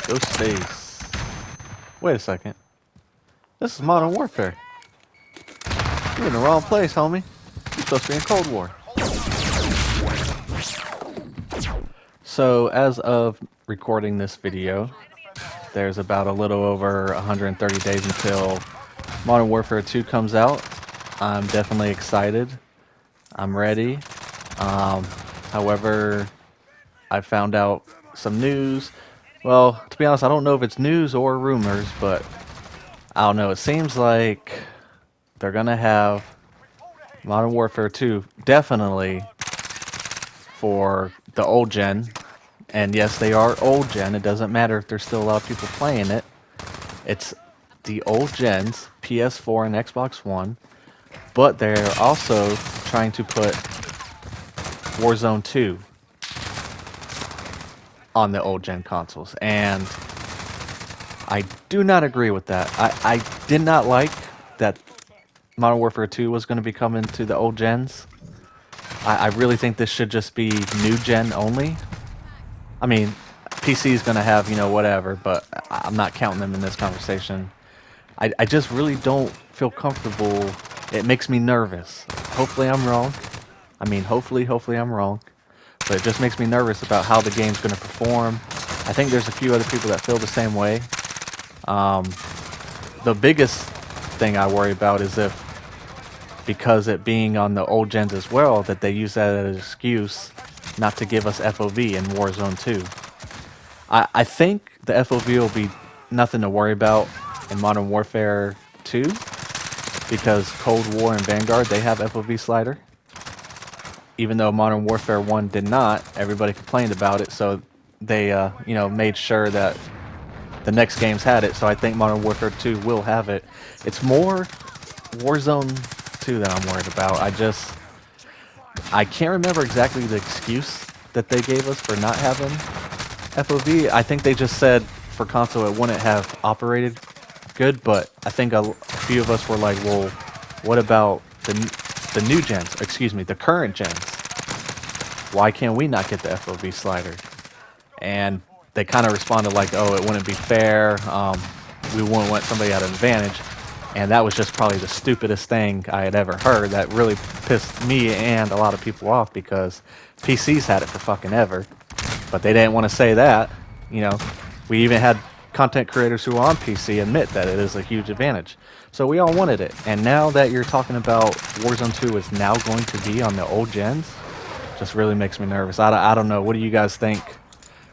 Go space. Wait a second. This is Modern Warfare. You're in the wrong place, homie. You're supposed to be in Cold War. So, as of recording this video, there's about a little over 130 days until Modern Warfare 2 comes out. I'm definitely excited. I'm ready. However, I found out some news. Well, to be honest, I don't know if it's news or rumors, but I don't know. It seems like they're gonna have Modern Warfare 2 definitely for the old gen. And yes, they are old gen. It doesn't matter if there's still a lot of people playing it. It's the old gens, PS4 and Xbox One. But they're also trying to put Warzone 2 on the old gen consoles. And I do not agree with that. I did not like that Modern Warfare 2 was going to be coming to the old gens. I really think this should just be new gen only. I mean, PC is going to have, you know, whatever, but I'm not counting them in this conversation. I just really don't feel comfortable. It makes me nervous. Hopefully I'm wrong. I mean, hopefully I'm wrong. But it just makes me nervous about how the game's going to perform. I think there's a few other people that feel the same way. The biggest thing I worry about is if, because it being on the old gens as well, that they use that as an excuse not to give us FOV in Warzone 2. I think the FOV will be nothing to worry about in Modern Warfare 2, because Cold War and Vanguard, they have FOV slider. Even though Modern Warfare 1 did not, everybody complained about it, so they you know, made sure that the next games had it, so I think Modern Warfare 2 will have it. It's more Warzone 2 that I'm worried about. I can't remember exactly the excuse that they gave us for not having FOV. I think they just said for console it wouldn't have operated good, but I think a few of us were like, well, what about the new gens, excuse me, the current gens? Why can't we not get the FOV slider? And they kind of responded like, oh, it wouldn't be fair, we wouldn't want somebody at an advantage. And that was just probably the stupidest thing I had ever heard. That really pissed me and a lot of people off, because PCs had it for fucking ever, but they didn't want to say that. You know, we even had content creators who are on PC admit that it is a huge advantage. So we all wanted it. And now that you're talking about Warzone 2 is now going to be on the old gens, just really makes me nervous. I don't know. What do you guys think?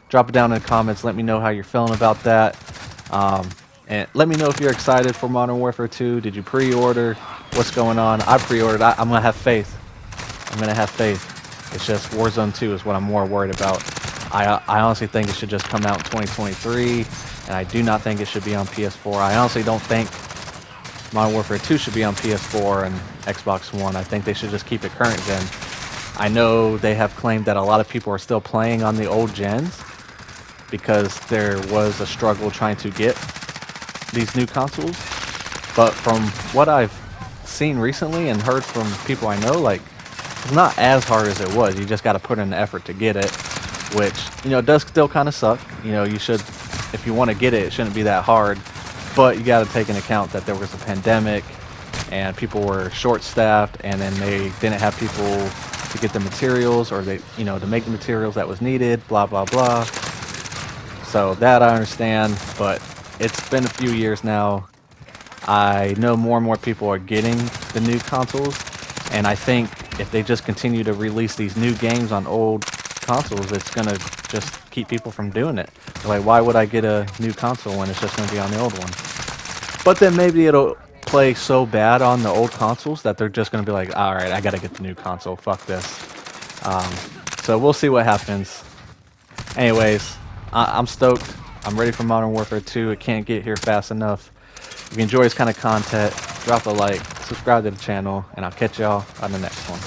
Drop it down in the comments. Let me know how you're feeling about that. And let me know if you're excited for Modern Warfare 2. Did you pre-order? What's going on? I pre-ordered. I'm going to have faith. I'm going to have faith. It's just Warzone 2 is what I'm more worried about. I honestly think it should just come out in 2023. And I do not think it should be on PS4. I honestly don't think Modern Warfare 2 should be on PS4 and Xbox One. I think they should just keep it current gen. I know they have claimed that a lot of people are still playing on the old gens because there was a struggle trying to get these new consoles. But from what I've seen recently and heard from people I know, like, it's not as hard as it was. You just got to put in the effort to get it, which, you know, does still kind of suck. You know, you should, if you want to get it, it shouldn't be that hard. But you got to take into account that there was a pandemic and people were short-staffed, and then they didn't have people to get the materials, or they, you know, to make the materials that was needed, blah blah blah. So that I understand, but it's been a few years now. I know more and more people are getting the new consoles, and I think if they just continue to release these new games on old consoles, it's gonna just keep people from doing it. Like, why would I get a new console when it's just gonna be on the old one? But then maybe it'll play so bad on the old consoles that they're just gonna be like, all right, I gotta get the new console, fuck this. So we'll see what happens. Anyways, I'm stoked. I'm ready for Modern Warfare 2. It can't get here fast enough. If you enjoy this kind of content, drop a like, subscribe to the channel, and I'll catch y'all on the next one.